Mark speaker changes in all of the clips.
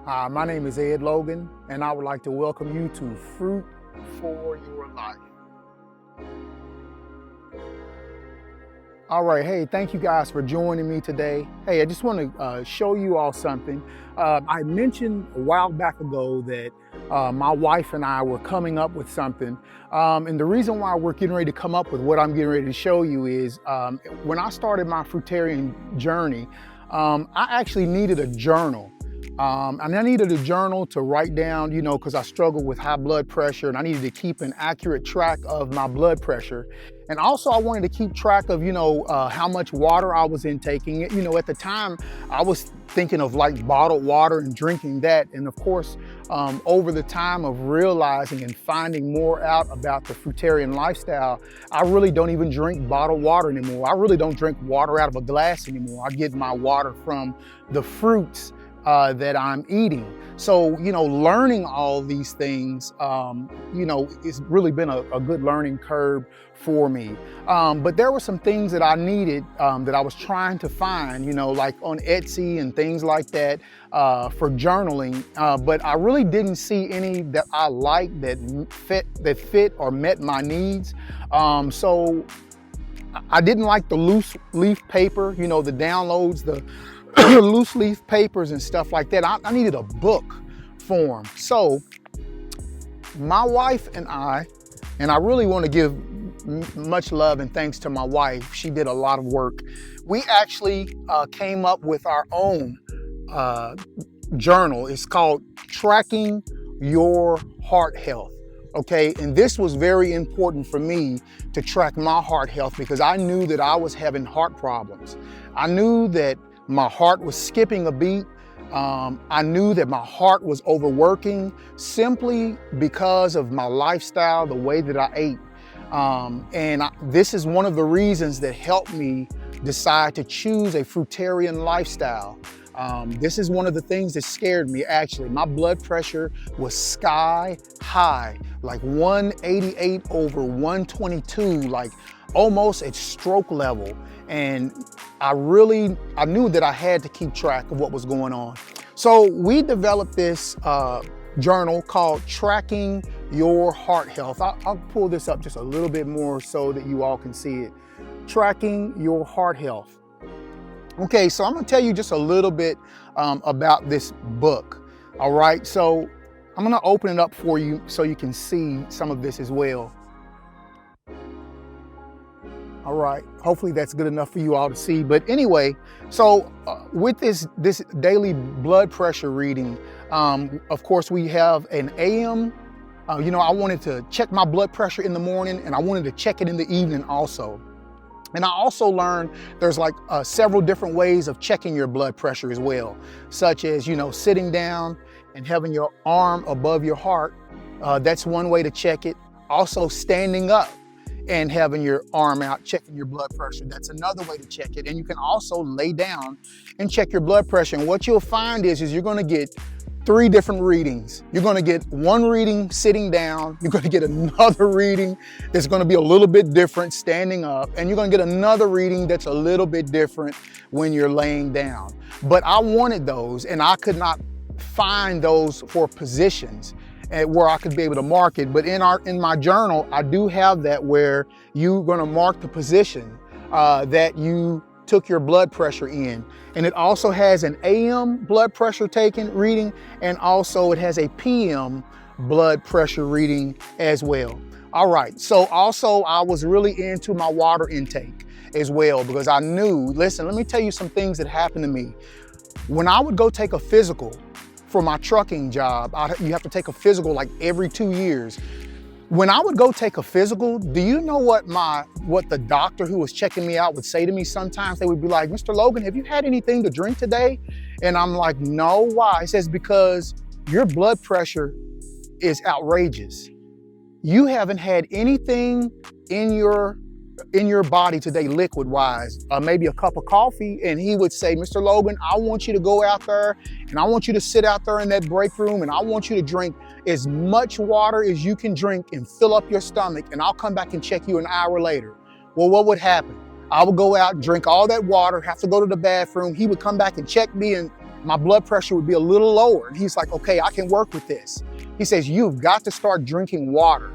Speaker 1: Hi, my name is Ed Logan, and I would like to welcome you to Fruit for Your Life. All right, hey, thank you guys for joining me today. Hey, I just want to show you all something. I mentioned a while back ago that my wife and I were coming up with something. And the reason why we're getting ready to come up with what I'm getting ready to show you is when I started my fruitarian journey, I actually needed a journal. And I needed a journal to write down, because I struggled with high blood pressure and I needed to keep an accurate track of my blood pressure. And also I wanted to keep track of, how much water I was intaking. At the time I was thinking of like bottled water and drinking that. And of course, over the time of realizing and finding more out about the fruitarian lifestyle, I really don't even drink bottled water anymore. I really don't drink water out of a glass anymore. I get my water from the fruits that I'm eating. So, learning all these things, it's really been a good learning curve for me. But there were some things that I needed that I was trying to find, like on Etsy and things like that for journaling. But I really didn't see any that I liked that fit or met my needs. So I didn't like the loose leaf paper, the downloads, the loose leaf papers and stuff like that. I needed a book form. So my wife and I really want to give much love and thanks to my wife. She did a lot of work. We actually came up with our own journal. It's called Tracking Your Heart Health. Okay, and this was very important for me to track my heart health because I knew that I was having heart problems. I knew that my heart was skipping a beat. I knew that my heart was overworking simply because of my lifestyle, the way that I ate. This is one of the reasons that helped me decide to choose a fruitarian lifestyle. This is one of the things that scared me, actually. My blood pressure was sky high, like 188 over 122, like almost at stroke level. And I knew that I had to keep track of what was going on. So we developed this journal called Tracking Your Heart Health. I'll pull this up just a little bit more so that you all can see it. Tracking Your Heart Health. Okay, so I'm gonna tell you just a little bit about this book. All right, so I'm gonna open it up for you so you can see some of this as well. All right, hopefully that's good enough for you all to see. But anyway, so with this daily blood pressure reading, of course we have an AM. I wanted to check my blood pressure in the morning and I wanted to check it in the evening also. And I also learned there's like several different ways of checking your blood pressure as well, such as, sitting down and having your arm above your heart. That's one way to check it. Also standing up and having your arm out, checking your blood pressure. That's another way to check it. And you can also lay down and check your blood pressure. And what you'll find is you're gonna get 3 different readings. You're gonna get one reading sitting down, you're gonna get another reading that's gonna be a little bit different standing up, and you're gonna get another reading that's a little bit different when you're laying down. But I wanted those and I could not find those for positions where I could be able to mark it. But in my journal, I do have that where you're gonna mark the position that you took your blood pressure in. And it also has an AM blood pressure taken reading, and also it has a PM blood pressure reading as well. All right, so also I was really into my water intake as well because I knew, listen, let me tell you some things that happened to me. When I would go take a physical for my trucking job, you have to take a physical like every 2 years. When I would go take a physical, do you know what the doctor who was checking me out would say to me sometimes? They would be like, Mr. Logan, have you had anything to drink today? And I'm like, no, why? He says, because your blood pressure is outrageous. You haven't had anything in your body today, liquid-wise, maybe a cup of coffee. And he would say, Mr. Logan, I want you to go out there and I want you to sit out there in that break room and I want you to drink as much water as you can drink and fill up your stomach, and I'll come back and check you an hour later. Well, what would happen? I would go out and drink all that water, have to go to the bathroom. He would come back and check me, and my blood pressure would be a little lower. And he's like, okay, I can work with this. He says, you've got to start drinking water.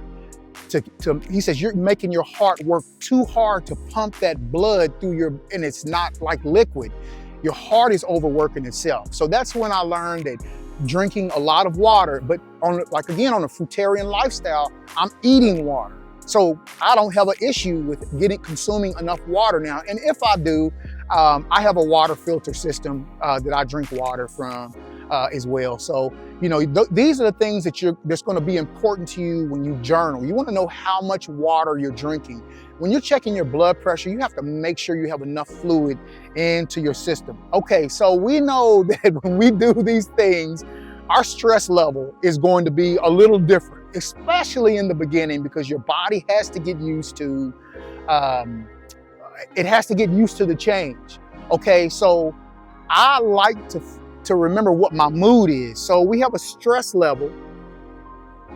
Speaker 1: He says, you're making your heart work too hard to pump that blood through and it's not like liquid. Your heart is overworking itself. So that's when I learned that drinking a lot of water, but on a fruitarian lifestyle, I'm eating water. So I don't have an issue with consuming enough water now. And if I do, I have a water filter system that I drink water from as well. So, these are the things that's going to be important to you when you journal. You want to know how much water you're drinking. When you're checking your blood pressure, you have to make sure you have enough fluid into your system. Okay, so we know that when we do these things, our stress level is going to be a little different, especially in the beginning, because your body has to get used to, the change. Okay, so I like to remember what my mood is. So we have a stress level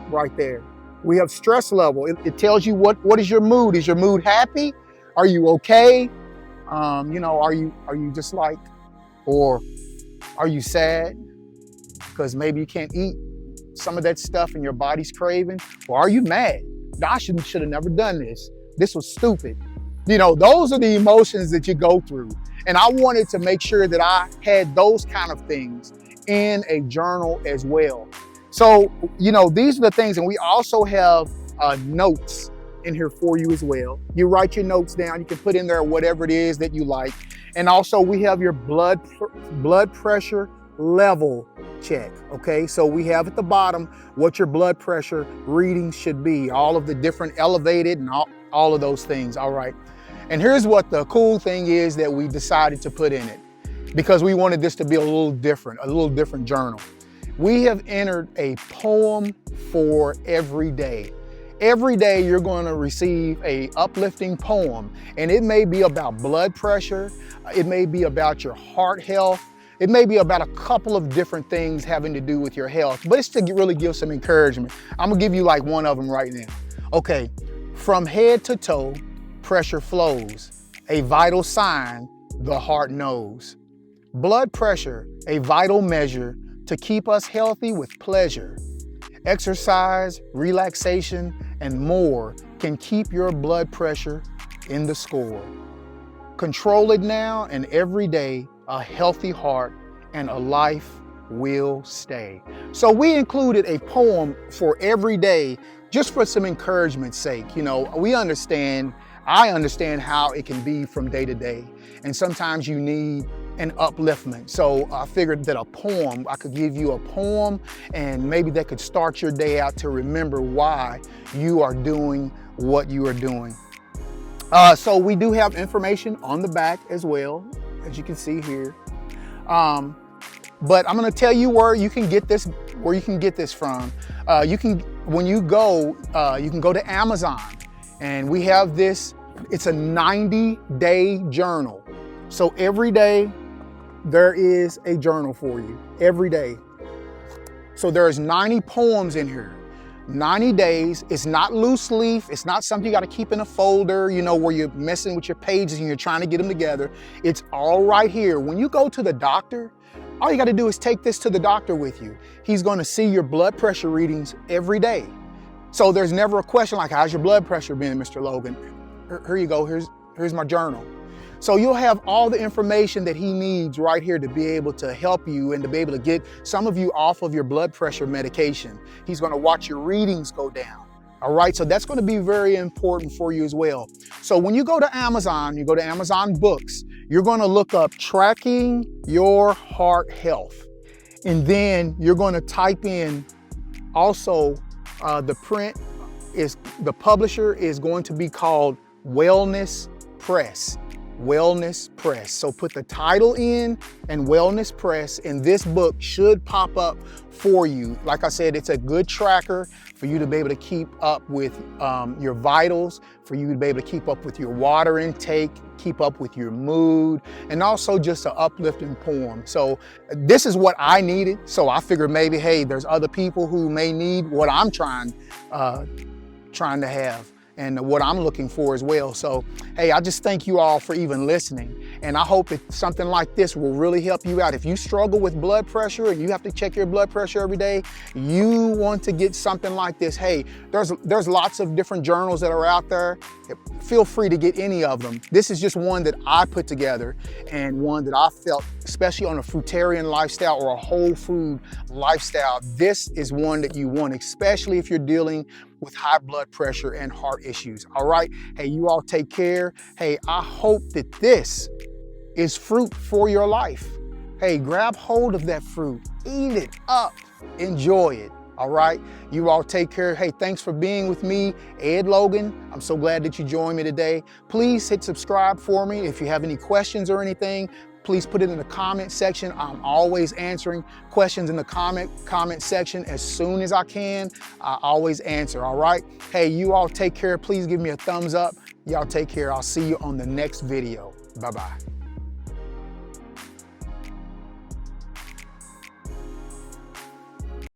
Speaker 1: right there. We have stress level. It tells you what is your mood. Is your mood happy? Are you okay? Are you just like, or are you sad? Because maybe you can't eat some of that stuff and your body's craving. Or are you mad? I should have never done this. This was stupid. Those are the emotions that you go through. And I wanted to make sure that I had those kind of things in a journal as well. So, these are the things. And we also have notes in here for you as well. You write your notes down. You can put in there whatever it is that you like. And also we have your blood pressure level check. Okay, so we have at the bottom what your blood pressure readings should be, all of the different elevated and all of those things. All right. And here's what the cool thing is that we decided to put in it, because we wanted this to be a little different journal. We have entered a poem for every day. Every day you're going to receive a uplifting poem, and it may be about blood pressure. It may be about your heart health. It may be about a couple of different things having to do with your health, but it's to really give some encouragement. I'm gonna give you like one of them right now. Okay, from head to toe, pressure flows, a vital sign the heart knows. Blood pressure, a vital measure to keep us healthy with pleasure. Exercise, relaxation, and more can keep your blood pressure in the score. Control it now and every day, a healthy heart and a life will stay. So we included a poem for every day just for some encouragement's sake. I understand how it can be from day to day, and sometimes you need an upliftment. So I figured that I could give you a poem, and maybe that could start your day out to remember why you are doing what you are doing. So we do have information on the back as well, as you can see here. But I'm gonna tell you where you can get this from. You can go to Amazon, and we have this. It's a 90-day journal. So every day there is a journal for you, every day. So there's 90 poems in here, 90 days. It's not loose leaf. It's not something you got to keep in a folder, where you're messing with your pages and you're trying to get them together. It's all right here. When you go to the doctor, all you got to do is take this to the doctor with you. He's going to see your blood pressure readings every day. So there's never a question like, how's your blood pressure been, Mr. Logan? Here you go. Here's my journal. So you'll have all the information that he needs right here to be able to help you and to be able to get some of you off of your blood pressure medication. He's going to watch your readings go down. All right, so that's going to be very important for you as well. So when you go to Amazon, you go to Amazon Books, you're going to look up Tracking Your Heart Health. And then you're going to type in also the publisher is going to be called Wellness Press. Wellness Press. So put the title in and Wellness Press, and this book should pop up for you. Like I said, it's a good tracker for you to be able to keep up with your vitals, for you to be able to keep up with your water intake, keep up with your mood, and also just an uplifting poem. So this is what I needed. So I figured maybe, hey, there's other people who may need what I'm trying to have. and what I'm looking for as well. So, hey, I just thank you all for even listening. And I hope that something like this will really help you out. If you struggle with blood pressure and you have to check your blood pressure every day, you want to get something like this. Hey, there's lots of different journals that are out there. Feel free to get any of them. This is just one that I put together, and one that I felt, especially on a fruitarian lifestyle or a whole food lifestyle, this is one that you want, especially if you're dealing with high blood pressure and heart issues. All right. Hey, you all take care. Hey, I hope that this is fruit for your life. Hey, grab hold of that fruit, eat it up, enjoy it. All right. You all take care. Hey, thanks for being with me, Ed Logan. I'm so glad that you joined me today. Please hit subscribe for me. If you have any questions or anything, please put it in the comment section. I'm always answering questions in the comment section as soon as I can. I always answer, all right? Hey, you all take care. Please give me a thumbs up. Y'all take care. I'll see you on the next video. Bye-bye.